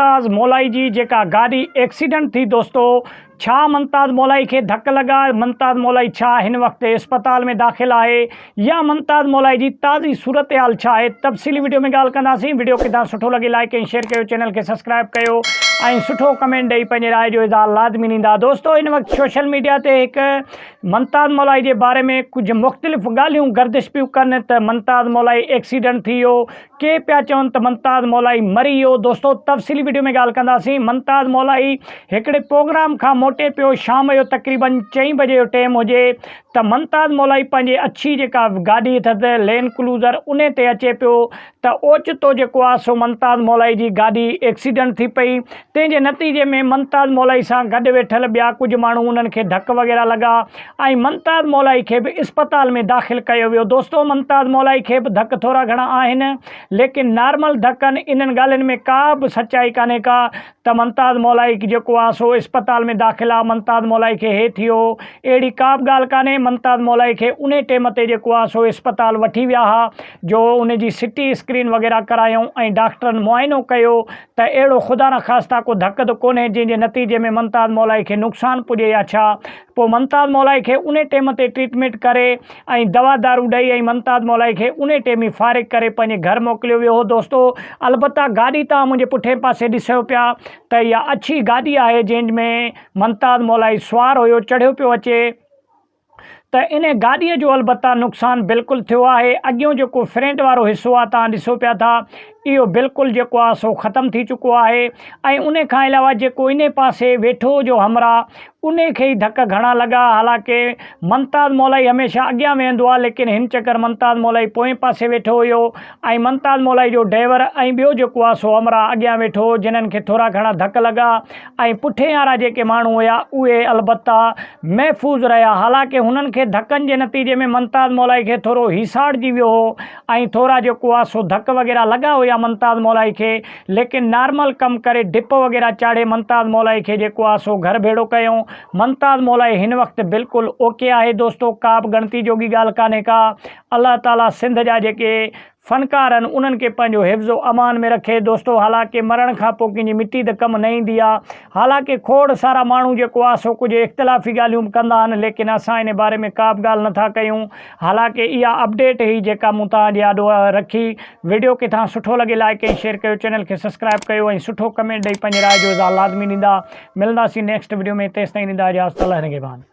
मुमताज़ मौलाई जी जेका गाड़ी एक्सीडेंट थी दोस्तों, छा मुमताज़ मौलाई के धक लगा, मुमताज़ मौलाई छा इन वक्त अस्पताल में दाखिल है या मुमताज़ मौलाई जी ताज़ी सूरत हाल छा है, तफ़सीली वीडियो में गाल कंदासीं। वीडियो के तव्हां सुठो लगे लाइक एंड शेयर कयो, चैनल के सब्सक्राइब कयो ऐं सुठो कमेंट ॾेई पंहिंजे राय जो इज़हार लाज़मी ॾींदा। दोस्तों इन वक्त सोशल मीडिया ते एक मुमताज़ मौलाई के बारे में कुछ मुख़्तलिफ़ ॻाल्हियूं गर्दिश पियूं कनि त मुमताज़ मौलाई एक्सीडेंट थी वियो, के पिया चवनि त मुमताज़ मौलाई मरी वियो। दोस्तों तफ़सीली वीडियो में ॻाल्हि कंदासीं। मुमताज़ मौलाई हिकिड़े प्रोग्राम खां मोटे पियो, शाम जो तक़रीबन 4 बजे जो टाइम हुजे त मुमताज़ मौलाई पंहिंजे अछी जेका गाॾी अथसि लैंड क्रूज़र उन ते अचे पियो त ओचितो जेको आहे सो मुमताज़ मौलाई जी गाॾी एक्सीडेंट थी पई। तंहिंजे नतीजे में मुमताज़ मौलाई सां गॾु वेठल ॿिया कुझु माण्हू उन्हनि खे धक वग़ैरह लॻा ऐं मुमताज़ मौलाई खे बि अस्पताल में दाख़िल कयो वियो। दोस्तों मुमताज़ मौलाई खे बि धक थोरा घणा आहिनि, लेकिन नॉर्मल धक आहिनि। इन्हनि ॻाल्हियुनि में का बि सचाई कान्हे का त मुमताज़ मौलाई जेको आहे सो अस्पताल में दाख़िल आहे, मुमताज़ मौलाई खे हे थियो, अहिड़ी का बि ॻाल्हि कान्हे। मुमताज़ मौलाई खे उन टाइम ते जेको आहे सो अस्पताल वठी विया हुआ, जो उन जी सिटी स्क्रीन वग़ैरह करायूं ऐं डॉक्टरनि मुआइनो कयो त अहिड़ो ख़ुदा न ख़ास्ता को धक त कोन्हे जंहिंजे नतीजे में मुमताज़ मौलाई खे नुक़सानु पुॼे या छा। पोइ मुमताज़ मौलाई खे उन टाइम ते ट्रीटमेंट करे ऐं दवा दारू ॾेई ऐं मुमताज़ मौलाई खे उन टाइम ई फ़ारिग करे पंहिंजे घर मोकिलियो वियो हो। दोस्तों अलबत्ता गाॾी तव्हां मुंहिंजे पुठे पासे ॾिसो पिया त इहा अछी गाॾी आहे जंहिंमें मुमताज़ मौलाई सुवार हुयो, चढ़ियो पियो अचे त इन गाॾीअ जो अलबत्ता नुक़सानु बिल्कुलु थियो आहे। अॻियों जेको फ्रंट वारो हिसो आहे तव्हां ॾिसो पिया था, इहो बिल्कुलु जेको आहे सो ख़तमु थी चुको आहे ऐं उन खां अलावा जेको इन पासे वेठो जो हमराह उन खे ई धक घणा लॻा। हालांकि मुमताज़ मौलाई हमेशह अॻियां वेहंदो आहे, लेकिन हिन चकर मुमताज़ मौलाई पोएं पासे वेठो हुयो ऐं मुमताज़ मौलाई जो ड्राइवर ऐं ॿियो जेको आहे सो हमराह अॻियां वेठो हो, जिन्हनि खे थोरा घणा धक लॻा ऐं पुठे वारा जेके माण्हू हुया उहे अलबत्ता महफ़ूज़ रहिया। हालांकि हुननि खे धकनि जे नतीजे में मुमताज़ मौलाई खे थोरो हीसाड़जी वियो हो ऐं थोरा जेको आहे सो धक वग़ैरह लॻा हुया मुमताज़ मौलाई खे, लेकिन नॉर्मल कमु करे डिप वग़ैरह चाढ़े मुमताज़ मौलाई खे जेको आहे सो घर भेड़ो कयूं। मुमताज़ मौलाई हिन वक़्तु बिल्कुलु ओके आहे। दोस्तों का बि ॻणती जोगी ॻाल्हि कान्हे का। अल्लाह ताला सिंध जा जेके फ़नकार आहिनि उन्हनि खे पंहिंजो हिफ़्ज़ो अमान में रखे। दोस्तों हालांकि मरण खां पोइ कंहिंजी मिटी त कमु न ईंदी आहे। हालांकि खोड़ सारा माण्हू जेको आहे सो कुझु इख़्तिलाफ़ी ॻाल्हियूं कंदा आहिनि, लेकिन असां इन बारे में का बि ॻाल्हि नथा कयूं। हालांकि इहा अपडेट ई जेका मूं तव्हांजे आॾो रखी। वीडियो खे तव्हां सुठो लॻे लाइक ऐं शेयर कयो, चैनल खे सब्सक्राइब कयो ऐं सुठो कमेंट ॾेई पंहिंजे राय जो इज़हार लाज़मी ॾींदा। मिलंदासीं नेक्स्ट वीडियो में, तेसिताईं ॾींदा इजाज़त। अल्लाह निगहबान।